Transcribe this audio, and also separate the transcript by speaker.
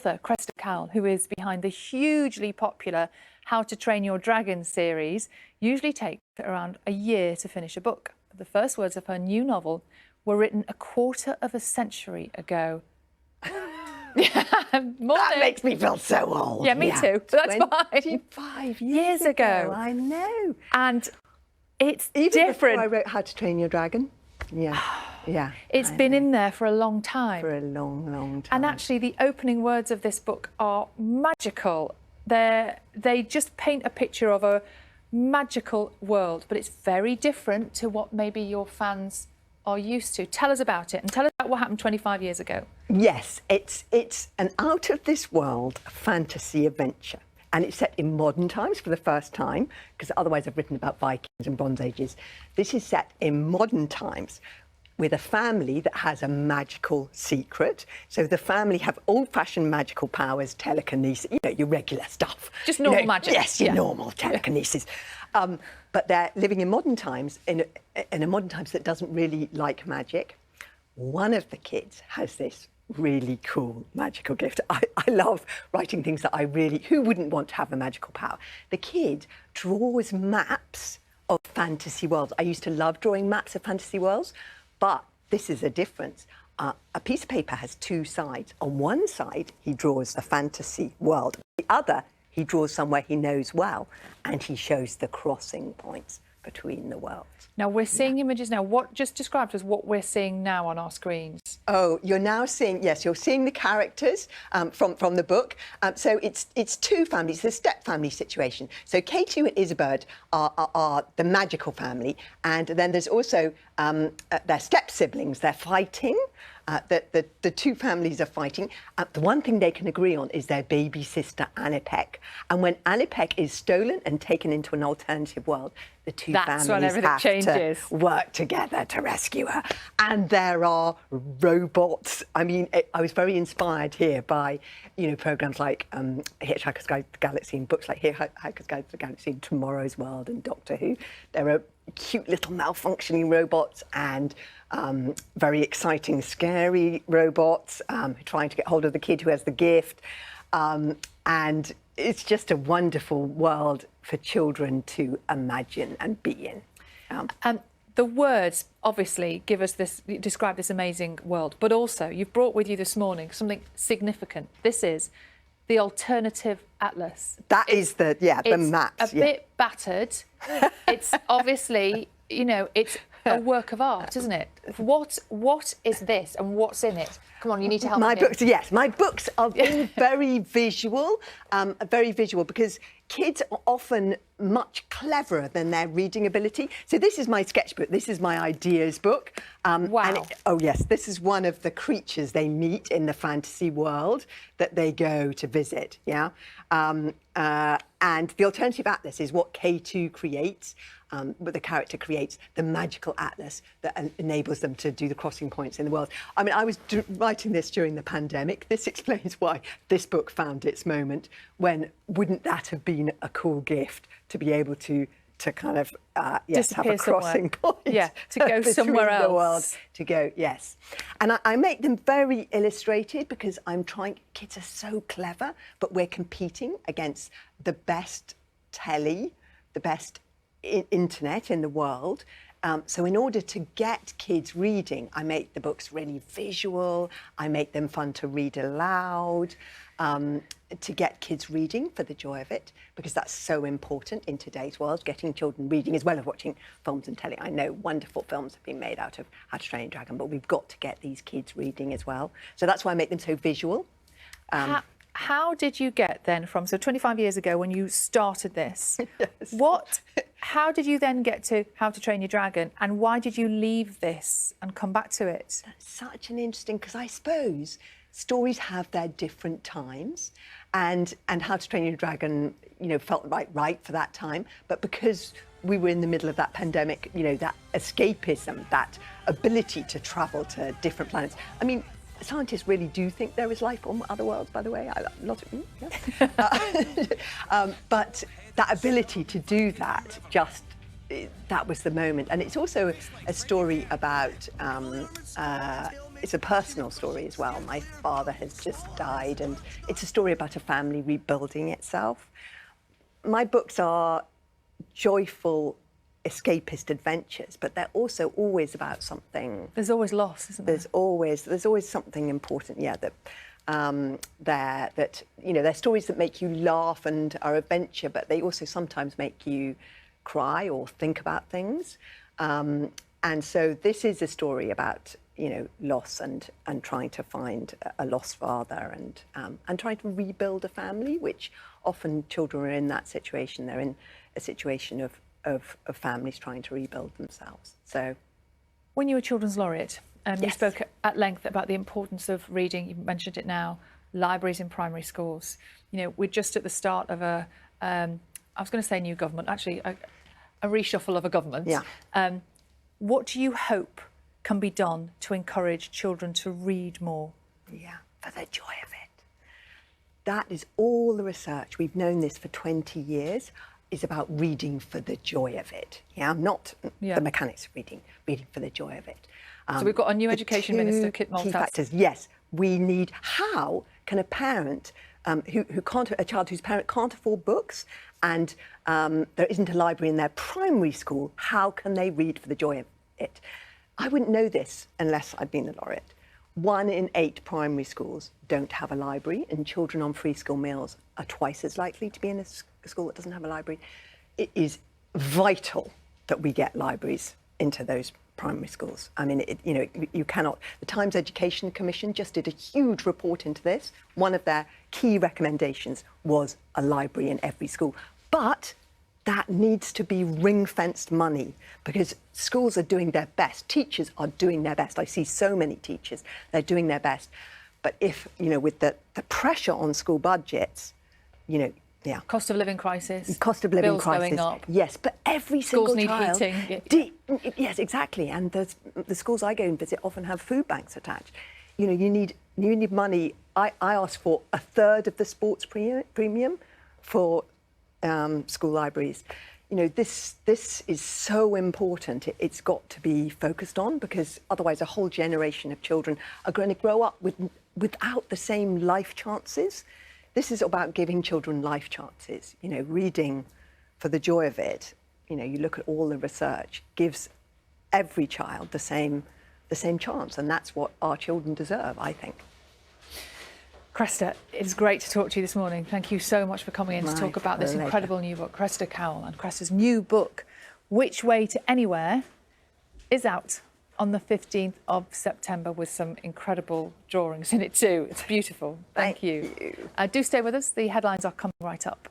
Speaker 1: author, Cressida Cowell, who is behind the hugely popular How to Train Your Dragon series, usually takes around a year to finish a book. The first words of her new novel were written a quarter of a century ago.
Speaker 2: That makes me feel so old.
Speaker 1: Yeah, me too. But that's fine.
Speaker 2: 25 years ago. I know.
Speaker 1: And it's
Speaker 2: Even
Speaker 1: different.
Speaker 2: before I wrote How to Train Your Dragon. Yeah, yeah.
Speaker 1: It's been in there for a long time.
Speaker 2: For a long, long time.
Speaker 1: And actually, the opening words of this book are magical. They just paint a picture of a magical world, but it's very different to what maybe your fans are used to. Tell us about it and tell us about what happened 25 years ago.
Speaker 2: Yes, it's an out-of-this-world fantasy adventure. And it's set in modern times for the first time, because otherwise I've written about Vikings and Bronze Ages. This is set in modern times with a family that has a magical secret. So the family have old-fashioned magical powers, telekinesis, your regular stuff.
Speaker 1: Just normal magic.
Speaker 2: Yes, your normal telekinesis. But they're living in modern times, in a modern times that doesn't really like magic. One of the kids has this really cool magical gift. I love writing things that who wouldn't want to have a magical power? The kid draws maps of fantasy worlds. I used to love drawing maps of fantasy worlds, but this is a difference. A piece of paper has two sides. On one side, he draws a fantasy world. The other, he draws somewhere he knows well, and he shows the crossing points between the worlds.
Speaker 1: Now, we're seeing images now. What just described as what we're seeing now on our screens?
Speaker 2: Oh, you're now seeing, yes, you're seeing the characters from the book. So it's two families, the step family situation. So K2 and Isabird are the magical family, and then there's also their step siblings. They're fighting. The two families are fighting. The one thing they can agree on is their baby sister, Anipek. And when Anipek is stolen and taken into an alternative world, the two families have to work together to rescue her. And there are robots. I mean, I was very inspired here by, programmes like Hitchhiker's Guide to the Galaxy and books like Hitchhiker's Guide to the Galaxy and Tomorrow's World and Doctor Who. There are cute little malfunctioning robots and very exciting, scary robots trying to get hold of the kid who has the gift. And it's just a wonderful world for children to imagine and be in.
Speaker 1: The words obviously describe this amazing world, but also you've brought with you this morning something significant. This is the alternative atlas.
Speaker 2: That is the maps.
Speaker 1: It's a bit battered. It's obviously, it's a work of art, isn't it? What is this and what's in it? Come on, you need to help me.
Speaker 2: My books are very visual, because kids are often much cleverer than their reading ability. So this is my sketchbook. This is my ideas book.
Speaker 1: Wow.
Speaker 2: This is one of the creatures they meet in the fantasy world that they go to visit. Yeah. And the alternative atlas is what K2 creates. But the character creates the magical atlas that enables them to do the crossing points in the world. I mean, I was writing this during the pandemic. This explains why this book found its moment. Wouldn't that have been a cool gift to be able to kind of have a crossing point?
Speaker 1: Yeah, to go somewhere else.
Speaker 2: The world, to go, yes. And I make them very illustrated because kids are so clever, but we're competing against the best telly, the best internet in the world. So in order to get kids reading, I make the books really visual. I make them fun to read aloud, to get kids reading for the joy of it, because that's so important in today's world, getting children reading as well as watching films and telly. I know wonderful films have been made out of How to Train Your Dragon, but we've got to get these kids reading as well. So that's why I make them so visual.
Speaker 1: How did you get then from, 25 years ago when you started this,
Speaker 2: yes.
Speaker 1: How did you then get to How to Train Your Dragon, and why did you leave this and come back to it?
Speaker 2: That's such an interesting, because I suppose stories have their different times, and How to Train Your Dragon, felt right for that time, but because we were in the middle of that pandemic, that escapism, that ability to travel to different planets. I mean, scientists really do think there is life on other worlds, by the way. But that ability to do that, that was the moment. And it's also a story about it's a personal story as well. My father has just died, and it's a story about a family rebuilding itself. My books are joyful, escapist adventures, but they're also always about something.
Speaker 1: There's always loss, isn't there?
Speaker 2: There's always something important, yeah, that they're stories that make you laugh and are adventure, but they also sometimes make you cry or think about things. And so this is a story about, loss and trying to find a lost father and trying to rebuild a family, which often children are in that situation. They're in a situation of families trying to rebuild themselves. So,
Speaker 1: when you were Children's Laureate, you
Speaker 2: Yes.
Speaker 1: spoke at length about the importance of reading. You mentioned it now, libraries in primary schools. We're just at the start of I was going to say new government, actually a reshuffle of a government.
Speaker 2: Yeah.
Speaker 1: What do you hope can be done to encourage children to read more?
Speaker 2: Yeah, for the joy of it. That is all the research. We've known this for 20 years. Is about reading for the joy of it. Yeah, not the mechanics of reading for the joy of it.
Speaker 1: So we've got a new Education Minister, Kit
Speaker 2: Key
Speaker 1: Malthouse.
Speaker 2: factors. Yes, we need. How can a parent a child whose parent can't afford books and there isn't a library in their primary school, how can they read for the joy of it? I wouldn't know this unless I'd been the laureate. 1 in 8 primary schools don't have a library, and children on free school meals are twice as likely to be in a school that doesn't have a library. It is vital that we get libraries into those primary schools. I mean, you cannot. The Times Education Commission just did a huge report into this. One of their key recommendations was a library in every school. But that needs to be ring-fenced money, because schools are doing their best. Teachers are doing their best. I see so many teachers, they're doing their best. But if, with the pressure on school budgets, yeah.
Speaker 1: Cost of living crisis.
Speaker 2: Cost of living
Speaker 1: bills
Speaker 2: crisis.
Speaker 1: Going up.
Speaker 2: Yes, but every single
Speaker 1: Schools need
Speaker 2: child.
Speaker 1: heating.
Speaker 2: Yes, exactly. And the schools I go and visit often have food banks attached. You need money. I asked for 1/3 of the sports premium for school libraries. This is so important. It's got to be focused on, because otherwise a whole generation of children are going to grow up without the same life chances. This is about giving children life chances. Reading for the joy of it. You look at all the research, gives every child the same chance, and that's what our children deserve, I think.
Speaker 1: Cressida, it's great to talk to you this morning. Thank you so much for coming in to talk about this incredible new book. Cressida Cowell, and Cressida's new book, Which Way to Anywhere, is out on the 15th of September with some incredible drawings in it too. It's beautiful. Thank you. Do stay with us. The headlines are coming right up.